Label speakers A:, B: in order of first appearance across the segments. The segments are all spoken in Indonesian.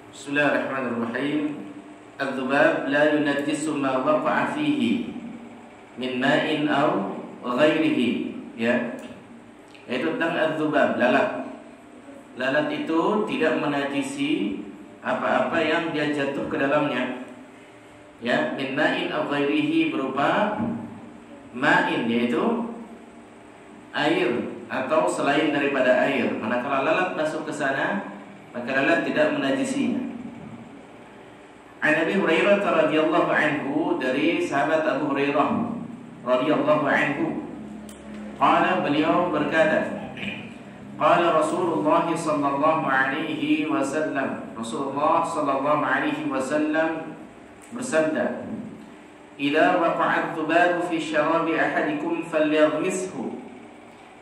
A: Bismillahirrahmanirrahim. Al-dzubab la yunajjisu ma waqa'a fihi min ma'in aw ghairihi, ya. Itu tentang al-dzubab, lalat. Lalat itu tidak menajisi apa-apa yang dia jatuh ke dalamnya. Ya, min ma'in aw ghairihi berupa ma'in, yaitu air atau selain daripada air. Manakala lalat masuk ke sana, maka lalat tidak menajisinya. An Abi Hurairah radhiyallahu anhu, dari sahabat Abu Hurairah radhiyallahu anhu, qala, beliau berkata, qala Rasulullah sallallahu alaihi wasallam, Rasulullah sallallahu alaihi wasallam bersabda, idza waqa'a adh-dhubabu fi syarabi ahadikum falyaghmishu.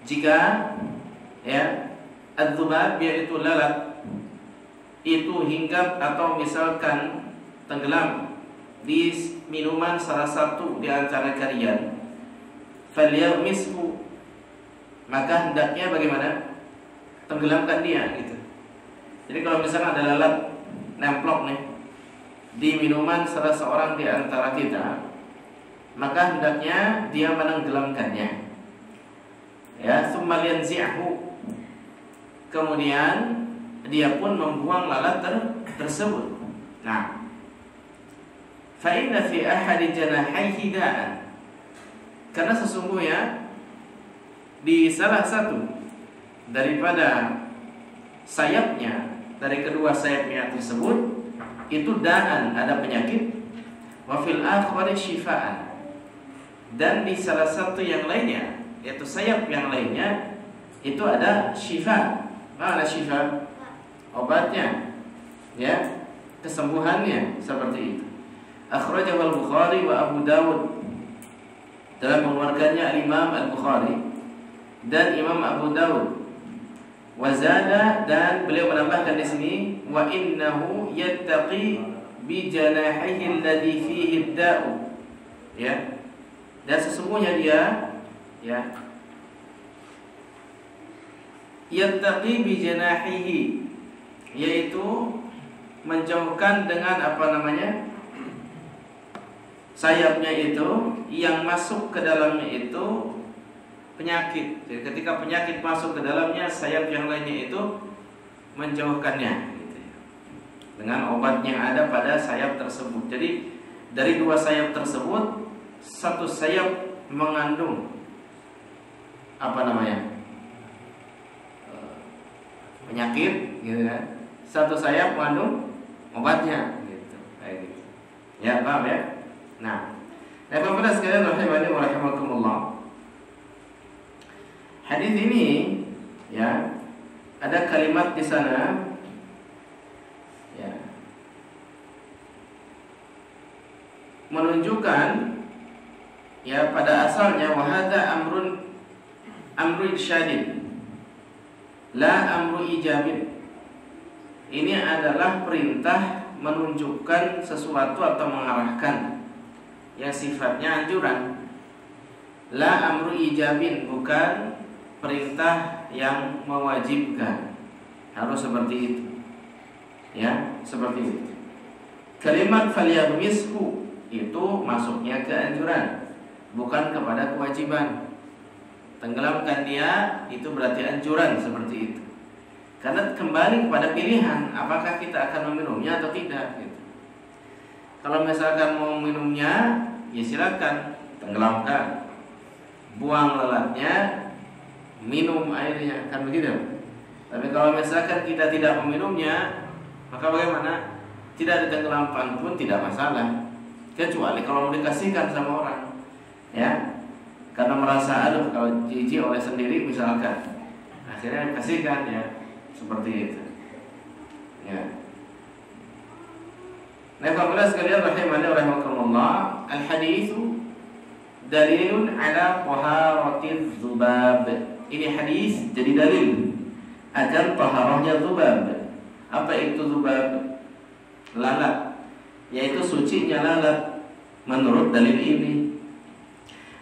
A: Jika ya adz-dzubab, yaitu lalat, itu hinggap atau misalkan tenggelam di minuman salah satu di antara kalian, falyaghmishu, maka hendaknya bagaimana? Tenggelamkan dia, gitu. Jadi kalau misalkan ada lalat nemplok nih di minuman salah seorang di antara kita, maka hendaknya dia menenggelamkannya. Ya, tsumma yanzi'hu, kemudian dia pun membuang lalat tersebut. Nah, fa inna fi ahadi janahaihi da'an, karena sesungguhnya di salah satu daripada sayapnya, dari kedua sayapnya tersebut, itu da'an, ada penyakit, wa fil akhari syifaan, dan di salah satu yang lainnya, yaitu sayap yang lainnya, itu ada syifa. Mana syifa? Obatnya, ya, kesembuhannya, seperti itu. Akhrajahu al-Bukhari wa Abu Dawud, telah mengeluarkannya Imam Al-Bukhari dan Imam Abu Dawud. Wazada, dan beliau menambahkan di sini, wa innahu yattaqi bi janahihi alladhi fihi ad-da'u, ya, dan sesungguhnya dia, ya, yattaqi bi janahihi, yaitu menjauhkan dengan apa namanya, sayapnya itu, yang masuk ke dalamnya itu penyakit. Jadi ketika penyakit masuk ke dalamnya, sayap yang lainnya itu menjauhkannya, gitu, dengan obat yang ada pada sayap tersebut. Jadi dari dua sayap tersebut, satu sayap mengandung apa namanya, penyakit, gitu kan. Satu sayap mengandung obatnya, gitu. Kayak gitu. Ya, paham ya? Nah, Bapak-bapak sekalian rahimani wa rahimakumullah. Hadis ini, ya, ada kalimat di sana, ya, menunjukkan, ya, pada asalnya wahada amru irsyadin, la amru ijabin. Ini adalah perintah menunjukkan sesuatu atau mengarahkan yang sifatnya anjuran. La amru ijabin, bukan perintah yang mewajibkan. Harus seperti itu, ya, seperti itu. Kalimat falyaghmishu itu masuknya ke anjuran, bukan kepada kewajiban. Tenggelamkan dia, itu berarti anjuran, seperti itu. Karena kembali kepada pilihan, apakah kita akan meminumnya atau tidak, gitu. Kalau misalkan mau minumnya, ya silakan, tenggelamkan, buang lalatnya, minum airnya, kan begitu. Tapi kalau misalkan kita tidak meminumnya, maka bagaimana? Tidak ditenggelamkan pun tidak masalah, kecuali kalau mau dikasihkan sama orang, ya, karena merasa aduh kalau jijik oleh sendiri misalkan, akhirnya dikasihkan, ya, seperti itu, ya. Nah, Bapak sekalian rahimani wa rahimakumullah, al-haditsu dalilun ala taharatiz dzubab. Ini hadis jadi dalil akan taharahnya dzubab. Apa itu dzubab? Lalat, yaitu sucinya lalat menurut dalil ini.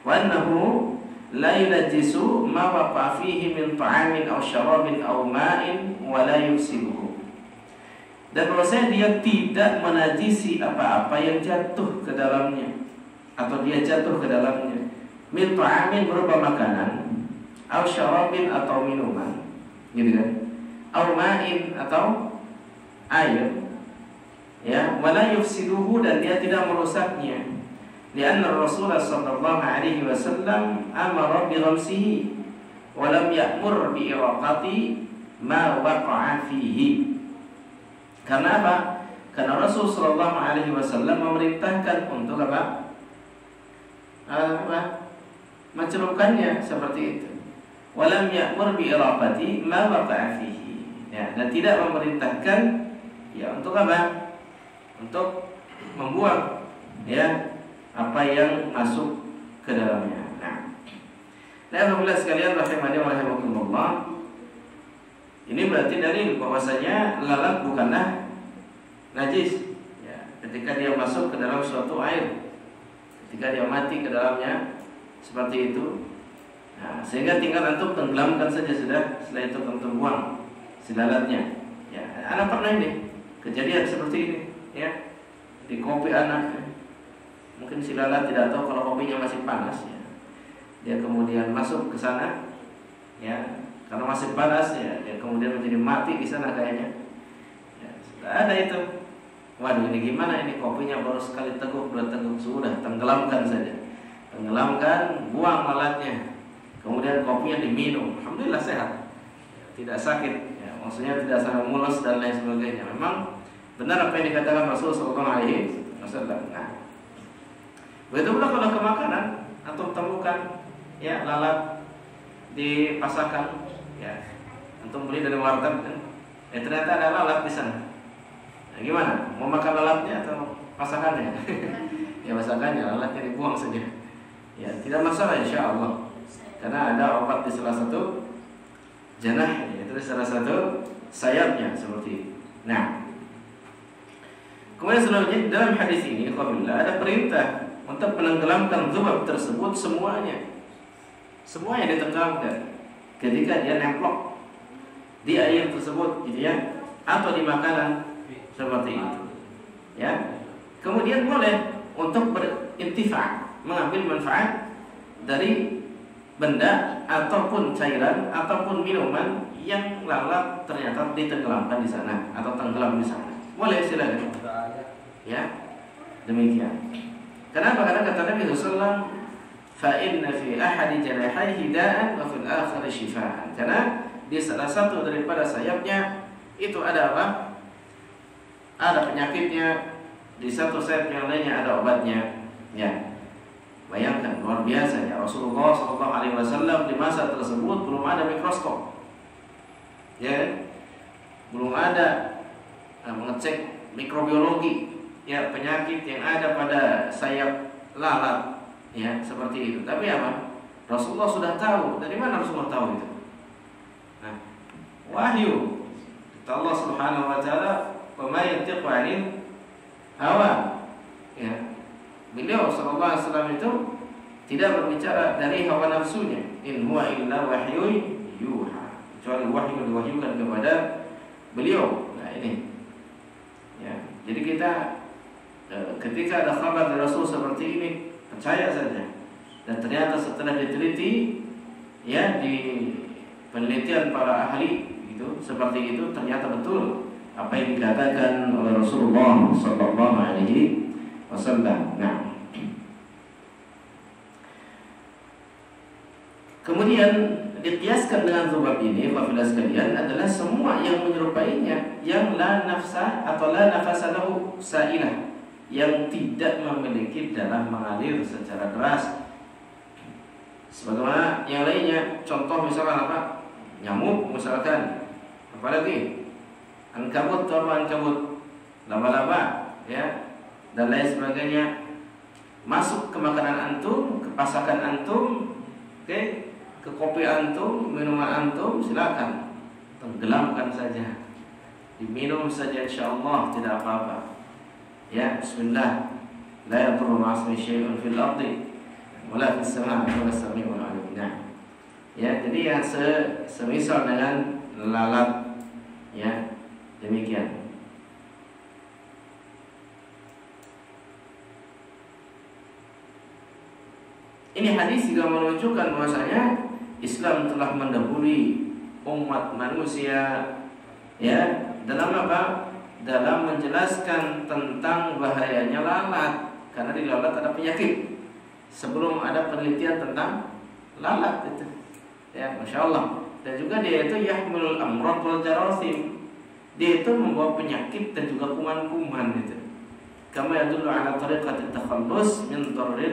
A: Wa annahu la yunajjisu ma waqa fihi min ta'amin aw syarabin aw ma'in wa la yusibuhu. Dan bahwasanya dia tidak menajisi apa-apa yang jatuh ke dalamnya atau dia jatuh ke dalamnya. Min ta'amin berupa makanan, au syarabin atau minuman, gitu kan? Au ma'in atau air. Ya, wala yufsiduhu dan dia tidak merusaknya. Lianna Rasulullah sallallahu alaihi wasallam amara bi ghamsihi wa lam ya'mur bi iraqati ma waqa'a fihi. Karena apa? Karena Rasul sallallahu alaihi wasallam memerintahkan untuk apa? Mencelupkannya seperti itu. Wa lam ya'mur bi iraqati ma waqa'a fihi. Ya, dan tidak memerintahkan ya untuk apa? Untuk membuang ya apa yang masuk ke dalamnya. Nah, alhamdulillah sekalian rahimani wa rahimakumullah. Ini berarti dari bahwasanya lalat bukanlah najis. Ya, ketika dia masuk ke dalam suatu air, ketika dia mati ke dalamnya seperti itu. Nah, sehingga tinggal antum tenggelamkan saja sudah. Setelah itu antum buang si lalatnya. Ya, anak pernah ini kejadian seperti ini. Ya, di kopi anak mungkin si lalat tidak tahu kalau kopinya masih panas ya. Dia kemudian masuk ke sana ya, karena masih panas ya, dia kemudian menjadi mati di sana kayaknya ya, sudah ada itu. Waduh, ini gimana ini, kopinya baru sekali teguk, dua teguk, sudah tenggelamkan saja, tenggelamkan, buang lalatnya, kemudian kopinya diminum, alhamdulillah sehat ya, tidak sakit ya, maksudnya tidak sangat mules dan lain sebagainya. Memang benar apa yang dikatakan Rasulullah SAW. Nah, begitu pula kalau ke makanan, antum temukan ya lalat di pasakan, ya, antum beli dari warteg, kan? Ternyata ada lalat di sana. Nah, gimana? Mau makan lalatnya atau pasakannya? Ya pasakannya, lalatnya dibuang saja. Ya tidak masalah insya Allah, karena ada obat di salah satu janah, yaitu di salah satu sayapnya seperti itu. Nah. Kemudian selanjutnya dalam hadis ini ada perintah untuk menenggelamkan dzubab tersebut semuanya ditenggelamkan ketika dia nemplok di air tersebut, gitu ya, atau di makanan seperti itu. Ya, kemudian boleh untuk berintifa, mengambil manfaat dari benda ataupun cairan ataupun minuman yang lalat ternyata ditenggelamkan di sana atau tenggelam di sana. Boleh, silakan. Ya, demikian. Kenapa? Karena kata Nabi SAW, fa inna fi ahadi janahaihi da'an wa fil akhir shifaan. Karena di salah satu daripada sayapnya itu ada apa? Ada penyakitnya, di satu sayap yang lainnya ada obatnya. Ya, bayangkan luar biasa ya, Rasulullah SAW di masa tersebut belum ada mikroskop, ya, belum ada mengecek mikrobiologi ya penyakit yang ada pada sayap lalat ya seperti itu. Tapi apa? Rasulullah sudah tahu. Dari mana Rasulullah tahu itu? Nah, wahyu Allah Subhanahu wa taala, "Wa ma yantiqu 'anil hawa." Ya. Beliau sallallahu alaihi wasallam itu tidak berbicara dari hawa nafsunya. In huwa illa wahyun yuha. Kecuali wahyu yang diwahyukan kepada beliau. Nah, ini. Ya. Jadi kita ketika ada kabar dari Rasul seperti ini, percaya saja. Dan ternyata setelah diteliti ya di penelitian para ahli itu seperti itu, ternyata betul apa yang dikatakan oleh Rasulullah sallallahu alaihi wasallam. Nah, kemudian dikiaskan dengan dzubab ini, wafilah sekalian, adalah semua yang menyerupainya, yang la nafsa atau la nafasa lahu sa'ilah, yang tidak memiliki darah mengalir secara deras. Sebagaimana yang lainnya, contoh misalkan apa? Nyamuk misalkan, apalagi ankabut atau ankabut, laba-laba, ya, dan lain sebagainya, masuk ke makanan antum, ke pasakan antum, oke, ke kopi antum, minuman antum, silakan tenggelamkan saja, diminum saja, insyaallah tidak apa-apa. Ya, bismillah. La yadurru ma'asmi syai'un fil ardi wala fis sama'i wa as-sami'ul 'alim. Ya, jadi yang semisal dengan lalat, ya, demikian. Ini hadis juga menunjukkan bahwasanya Islam telah mendahului umat manusia ya dalam apa? Dalam menjelaskan tentang bahayanya lalat, karena di lalat ada penyakit. Sebelum ada penelitian tentang lalat itu. Ya, Masya Allah. Dan juga dia itu yahmilul amrad wal jarasim. Dia itu membawa penyakit dan juga kuman-kuman itu. Kama yadullu ala tariqati takhallus min darril